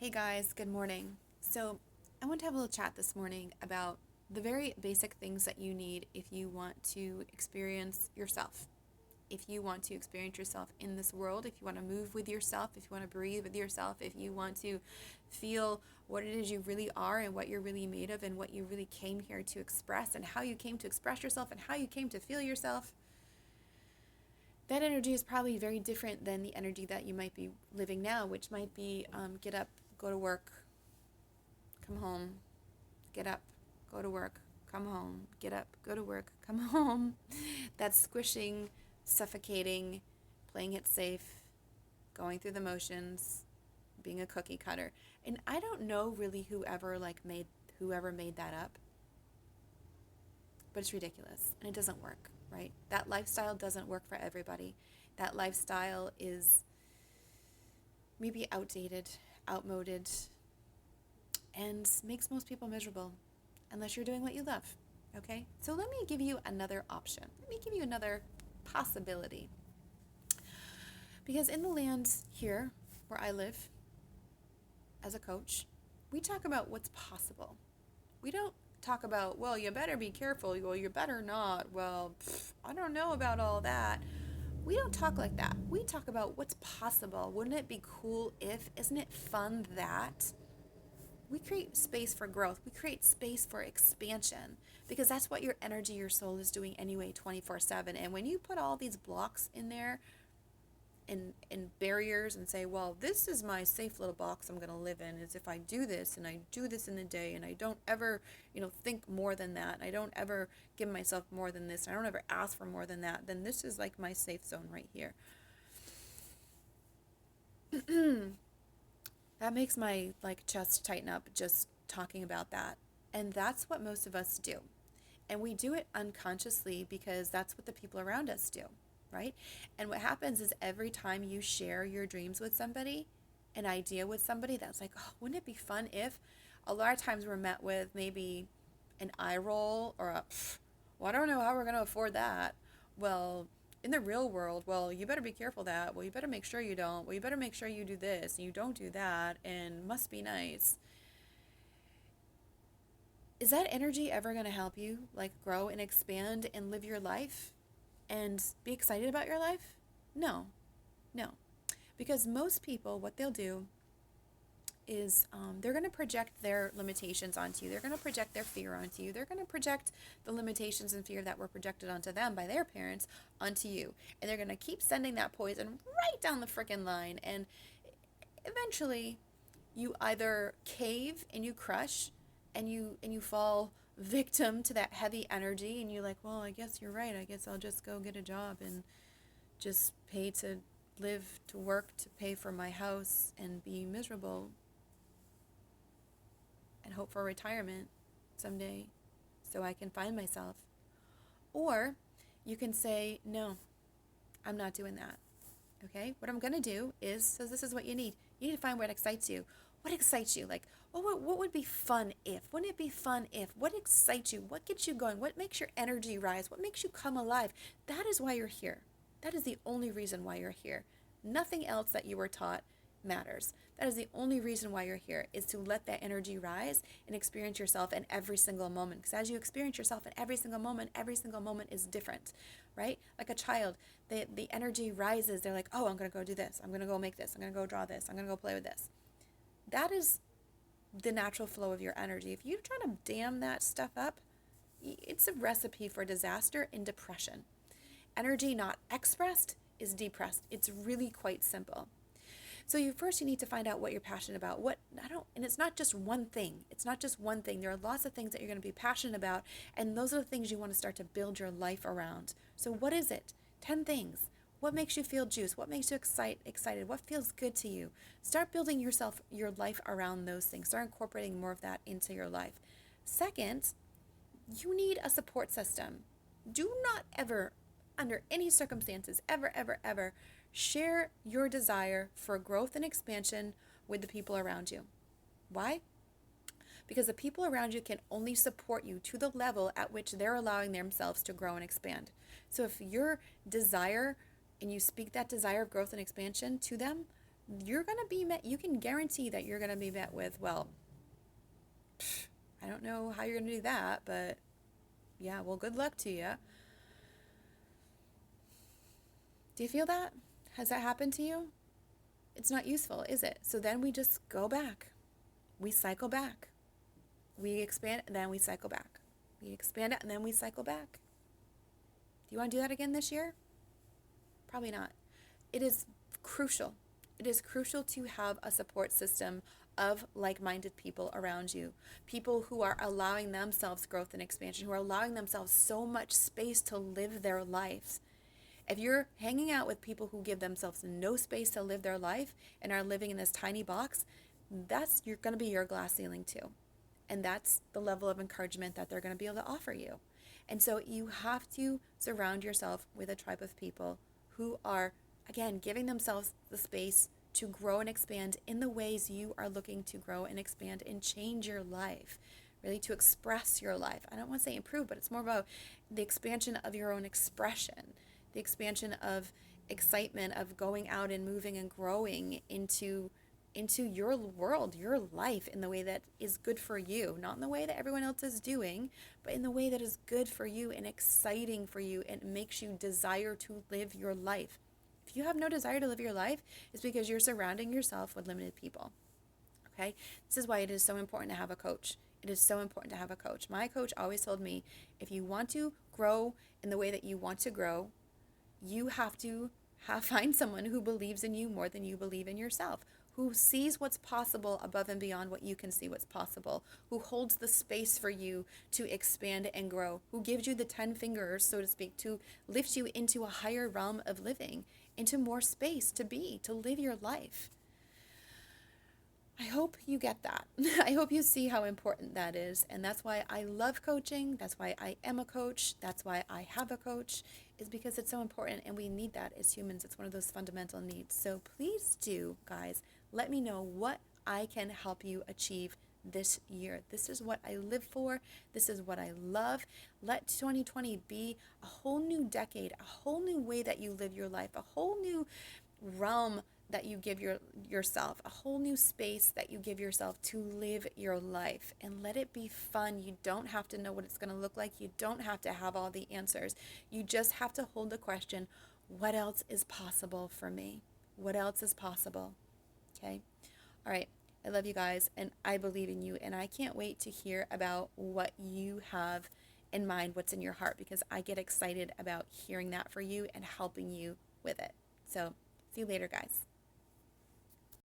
Hey guys, good morning. So, I want to have a little chat this morning about the very basic things that you need if you want to experience yourself. If you want to experience yourself in this world, if you want to move with yourself, if you want to breathe with yourself, if you want to feel what it is you really are and what you're really made of and what you really came here to express and how you came to express yourself and how you came to feel yourself, that energy is probably very different than the energy that you might be living now, which might be get up, go to work, come home, get up, go to work, come home, get up, go to work, come home. That's squishing, suffocating, playing it safe, going through the motions, being a cookie cutter. And I don't know really whoever made that up, but it's ridiculous and it doesn't work, right? That lifestyle doesn't work for everybody. That lifestyle is maybe outdated, outmoded, and makes most people miserable unless you're doing what you love. Okay? So let me give you another option. Let me give you another possibility. Because in the land here where I live as a coach, we talk about what's possible. We don't talk about, well, you better be careful. Well, you better not. Well, I don't know about all that. We don't talk like that. We talk about what's possible. Wouldn't it be cool if? Isn't it fun that? We create space for growth. We create space for expansion because that's what your energy, your soul is doing anyway 24/7. And when you put all these blocks in there and barriers and say, well, this is my safe little box I'm going to live in, is if I do this and I do this in the day and I don't ever, think more than that. I don't ever give myself more than this. I don't ever ask for more than that. Then this is like my safe zone right here. That makes my chest tighten up just talking about that. And that's what most of us do. And we do it unconsciously because that's what the people around us do, right? And what happens is every time you share your dreams with somebody, an idea with somebody that's like, oh, wouldn't it be fun if, a lot of times we're met with maybe an eye roll or well, I don't know how we're going to afford that. Well, in the real world, well, you better be careful that. Well, you better make sure you don't. Well, you better make sure you do this and you don't do that and must be nice. Is that energy ever going to help you grow and expand and live your life and be excited about your life? No, no. Because most people, what they'll do is they're going to project their limitations onto you. They're going to project their fear onto you. They're going to project the limitations and fear that were projected onto them by their parents onto you. And they're going to keep sending that poison right down the frickin' line. And eventually, you either cave and you crush and you fall victim to that heavy energy and you're like, well, I guess you're right. I guess I'll just go get a job and just pay to live, to work, to pay for my house and be miserable and hope for retirement someday so I can find myself. Or you can say, no, I'm not doing that. Okay? What I'm going to do is, so this is what you need. You need to find what excites you. What excites you? What would be fun if? Wouldn't it be fun if? What excites you? What gets you going? What makes your energy rise? What makes you come alive? That is why you're here. That is the only reason why you're here. Nothing else that you were taught matters. That is the only reason why you're here, is to let that energy rise and experience yourself in every single moment. Because as you experience yourself in every single moment is different, right? Like a child, the energy rises. They're like, oh, I'm going to go do this. I'm going to go make this. I'm going to go draw this. I'm going to go play with this. That is the natural flow of your energy. If you try to dam that stuff up, it's a recipe for disaster and depression. Energy not expressed is depressed. It's really quite simple. So you need to find out what you're passionate about. And it's not just one thing. It's not just one thing. There are lots of things that you're going to be passionate about, and those are the things you want to start to build your life around. So what is it? 10 things. What makes you feel juice? What makes you excited? What feels good to you? Start building your life around those things. Start incorporating more of that into your life. Second, you need a support system. Do not ever, under any circumstances, ever, share your desire for growth and expansion with the people around you. Why? Because the people around you can only support you to the level at which they're allowing themselves to grow and expand. So if your desire, and you speak that desire of growth and expansion to them, you're going to be met, you can guarantee that you're going to be met with, well, I don't know how you're going to do that, but yeah, well, good luck to you. Do you feel that? Has that happened to you? It's not useful, is it? So then we just go back. We cycle back. We expand and then we cycle back. We expand it and then we cycle back. Do you want to do that again this year? Probably not. It is crucial. It is crucial to have a support system of like-minded people around you. People who are allowing themselves growth and expansion, who are allowing themselves so much space to live their lives. If you're hanging out with people who give themselves no space to live their life and are living in this tiny box, you're going to be your glass ceiling too. And that's the level of encouragement that they're going to be able to offer you. And so you have to surround yourself with a tribe of people who are, again, giving themselves the space to grow and expand in the ways you are looking to grow and expand and change your life, really to express your life. I don't want to say improve, but it's more about the expansion of your own expression, the expansion of excitement of going out and moving and growing into your world, your life in the way that is good for you, not in the way that everyone else is doing, but in the way that is good for you and exciting for you and makes you desire to live your life. If you have no desire to live your life, it's because you're surrounding yourself with limited people. Okay? This is why it is so important to have a coach. It is so important to have a coach. My coach always told me, if you want to grow in the way that you want to grow, you have to find someone who believes in you more than you believe in yourself, who sees what's possible above and beyond what you can see what's possible, who holds the space for you to expand and grow, who gives you the 10 fingers, so to speak, to lift you into a higher realm of living, into more space to live your life. I hope you get that. I hope you see how important that is. And that's why I love coaching. That's why I am a coach. That's why I have a coach, is because it's so important and we need that as humans. It's one of those fundamental needs. So please do, guys, let me know what I can help you achieve this year. This is what I live for. This is what I love. Let 2020 be a whole new decade, a whole new way that you live your life, a whole new realm that you give yourself, a whole new space that you give yourself to live your life, and let it be fun. You don't have to know what it's going to look like. You don't have to have all the answers. You just have to hold the question, what else is possible for me? What else is possible? Okay. All right. I love you guys and I believe in you, and I can't wait to hear about what you have in mind, what's in your heart, because I get excited about hearing that for you and helping you with it. So see you later, guys.